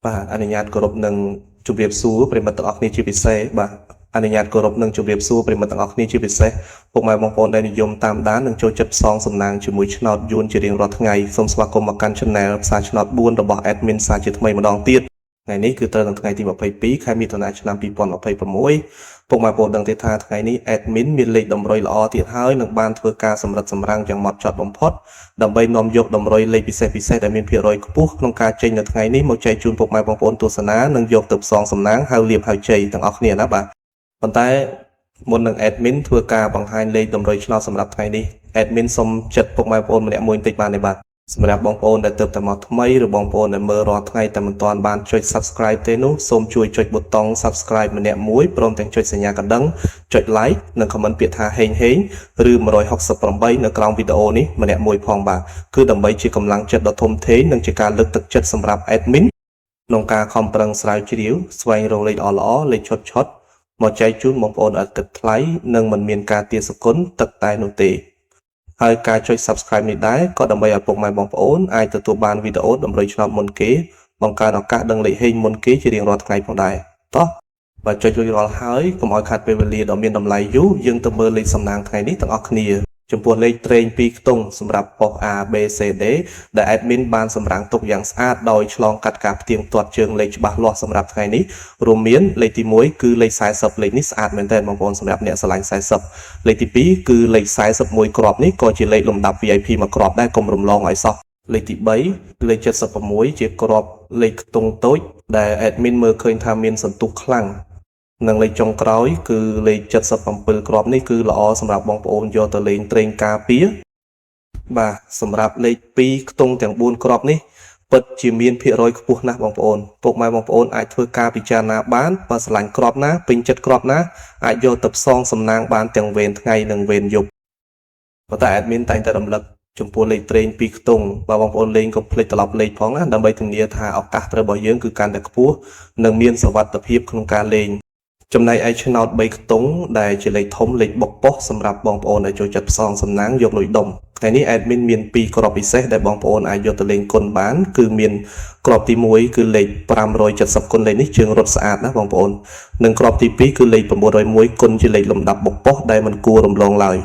បាទអនុញ្ញាតគោរពនឹងជម្រាបសួរប្រិមត្តទាំងអស់គ្នាជាពិសេសបាទអនុញ្ញាតគោរពនឹងជម្រាបសួរប្រិមត្តទាំងអស់គ្នាជាពិសេសពុកម៉ែបងប្អូនដែលនិយមតាមដាននិងចូលចិត្តផ្សងសំណាងជាមួយឆ្នោតយួនជារៀងរាល់ថ្ងៃសូមស្វាគមន៍មកកាន់ Channel ផ្សាយឆ្នោត4របស់ Admin សាជាថ្មីម្ដងទៀតថ្ងៃនេះគឺត្រូវនៅថ្ងៃទី22ខែមិថុនាឆ្នាំ2026ពុកម៉ែបងប្អូនដឹងទេថាថ្ងៃនេះ Admin មានលេខតម្រុយល្អទៀតហើយនឹងបានធ្វើការសម្រិតសម្រាំងយ៉ាងម៉ត់ចត់បំផុតដើម្បីនាំយកតម្រុយលេខពិសេសដែលមានភាគរយខ្ពស់ក្នុងការចេញនៅថ្ងៃនេះមកចែកជូនពុកម៉ែបងប្អូនទស្សនានិងយកទៅផ្សងសំណាងហៅលៀបហៅជ័យទាំងអស់គ្នាណាបាទប៉ុន្តែមុននឹង Admin ធ្វើការបង្ហាញលេខតម្រុយឆ្នោតសម្រាប់ថ្ងៃនេះ Admin សូមចិត្តពុកម៉ែបងប្អូនម្នាក់មួយបន្តិចបានទេបាទសម្រាប់បងប្អូនដែលទើបតែមកថ្មីឬបងប្អូនដែលមើលរាល់ថ្ងៃតែមិនទាន់បានចុច Subscribe ទេនោះសូមជួយចុចប៊ូតុង Subscribe ម្នាក់មួយព្រមទាំងចុចសញ្ញាកណ្ដឹងចុច Like និង Comment ពាក្យថាហេងឬ168នៅក្រោមវីដេអូនេះម្នាក់មួយផងបាទគឺដើម្បីជាកម្លាំងចិត្តដ៏ធំធេងនិងជាការលើកទឹកចិត្តសម្រាប់ Admin ក្នុងការខំប្រឹងស្រាវជ្រាវស្វែងរកលេខល្អៗលេខឆុតមកចែកជូនបងប្អូនឥតគិតថ្លៃនិងមិនមានការទារសគុណទឹកតែនោះទេហើយការចុច Subscribe នេះដែរក៏ដើម្បីឲ្យពុកម៉ែបងប្អូនអាចទទួលបានវីដេអូតម្រុយឆ្នោតមុនគេបង្កើនឱកាសដឹងលេខហេងមុនគេជារៀងរាល់ថ្ងៃផងដែរតោះបើចុចរួចរាល់ហើយកុំឲ្យខាត់ពេលវេលាដ៏មានតម្លៃយូរយើងទៅមើលលេខសំណាងថ្ងៃនេះទាំងអស់គ្នាចំពោះលេខត្រេង2ខ្ទង់សម្រាប់ប៉ុស A B C D ដែល Admin បានសម្រាំងទុកយ៉ាងស្អាតដោយឆ្លងកាត់ការផ្ទៀងផ្ទាត់ជើងលេខច្បាស់លាស់សម្រាប់ថ្ងៃនេះរួមមានលេខទី1គឺលេខ40លេខនេះស្អាតមែនទែនបងប្អូនសម្រាប់អ្នកស្រឡាញ់40លេខទី2គឺលេខ41គ្រាប់នេះក៏ជាលេខលំដាប់ VIP មួយគ្រាប់ដែរកុំរំលងឲ្យសោះលេខទី3លេខ76ជាគ្រាប់លេខខ្ទង់តូចដែល Admin មើលឃើញថាមានសន្ទុះខ្លាំងនិងលេខចុងក្រោយគឺលេខ77គ្រាប់នេះគឺល្អសម្រាប់បងប្អូនយកទៅលេងត្រេងការពារបាទសម្រាប់លេខ2ខ្ទង់ទាំង4គ្រាប់នេះពិតជាមានភាគរយខ្ពស់ណាស់បងប្អូនពុកម៉ែបងប្អូនអាចធ្វើការពិចារណាបានបើស្រឡាញ់គ្រាប់ណាពេញចិត្តគ្រាប់ណាអាចយកទៅផ្សងសំណាងបានទាំងវេនថ្ងៃនិងវេនយប់ប៉ុន្តែ Admin តែងតែរំលឹកចំពោះលេខត្រេង2ខ្ទង់បើបងប្អូនលេងកុំភ្លេចត្រឡប់លេខផងណាដើម្បីធានាថាឱកាសត្រូវរបស់យើងគឺកាន់តែខ្ពស់និងមានសុវត្ថិភាពក្នុងការលេងចំណែកឯឆ្នោត3ខ្ទង់ដែលជាលេខធំលេខបុកប៉ុសសម្រាប់បងប្អូនដែលចូលចិត្តផ្សងសំណាងយកលុយដុំថ្ងៃនេះ Admin មាន2គ្រាប់ពិសេសដែលបងប្អូនអាចយកទៅលេងគុណបានគឺមានគ្រាប់ទី1គឺលេខ570គុណលេខនេះជើងរត់ស្អាតណាបងប្អូននិងគ្រាប់ទី2គឺលេខ901គុណជាលេខលំដាប់បុកប៉ុសដែលមិនគួររំលងឡើយ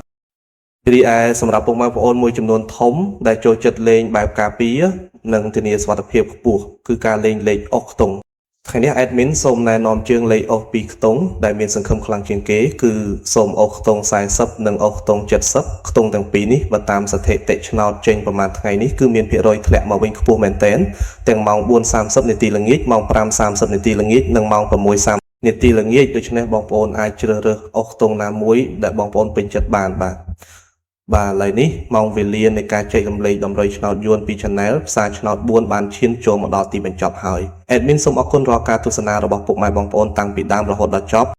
រីឯសម្រាប់ពុកម៉ែបងប្អូនមួយចំនួនធំដែលចូលចិត្តលេងបែបការពារនិងធានាសុវត្ថិភាពខ្ពស់គឺការលេងលេខអុសខ្ទង់ថ្ងៃនេះ Admin សូមណែនាំជើងលេខអុស2ខ្ទង់ដែលមានសង្ឃឹមខ្លាំងជាងគេគឺសូមអុសខ្ទង់40និងអុសខ្ទង់70ខ្ទង់ទាំងពីរនេះបើតាមស្ថិតិឆ្នោតចេញប្រហែលថ្ងៃនេះគឺមានភាគរយធ្លាក់មកវិញខ្ពស់មែនទែនទាំងម៉ោង 4:30 នាទីល្ងាចម៉ោង 5:30 នាទីល្ងាចនិងម៉ោង 6:30 នាទីល្ងាចដូច្នេះបងប្អូនអាចជ្រើសរើសអុសខ្ទង់ណាមួយដែលបងប្អូនពេញចិត្តបានបាទឥឡូវនេះម៉ោងវេលានៃការចែករំលែកតម្រុយឆ្នោតយួនពី Channel ផ្សាយឆ្នោត4បានឈានចូលមកដល់ទីបញ្ចប់ហើយ Admin សូមអរគុណរាល់ការទស្សនារបស់ពុកម៉ែបងប្អូនតាំងពីដើមរហូតដល់ចប់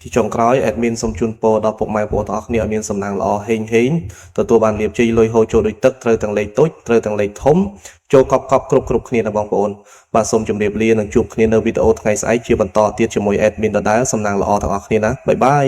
ទីចុងក្រោយ Admin សូមជូនពរដល់ពុកម៉ែបងប្អូនទាំងអស់គ្នាឲ្យមានសំណាងល្អហេងទទួលបានលាភជ័យលុយហូរចូលដូចទឹកត្រូវទាំងលេខតូចត្រូវទាំងលេខធំចូលកប់គ្រប់គ្នាណាបងប្អូនបាទសូមជម្រាបលានិងជួបគ្នានៅវីដេអូថ្ងៃស្អែកជាបន្តទៀតជាមួយ Admin ដដែលសំណាងល្អទាំងអស់គ្នាណាបាយបាយ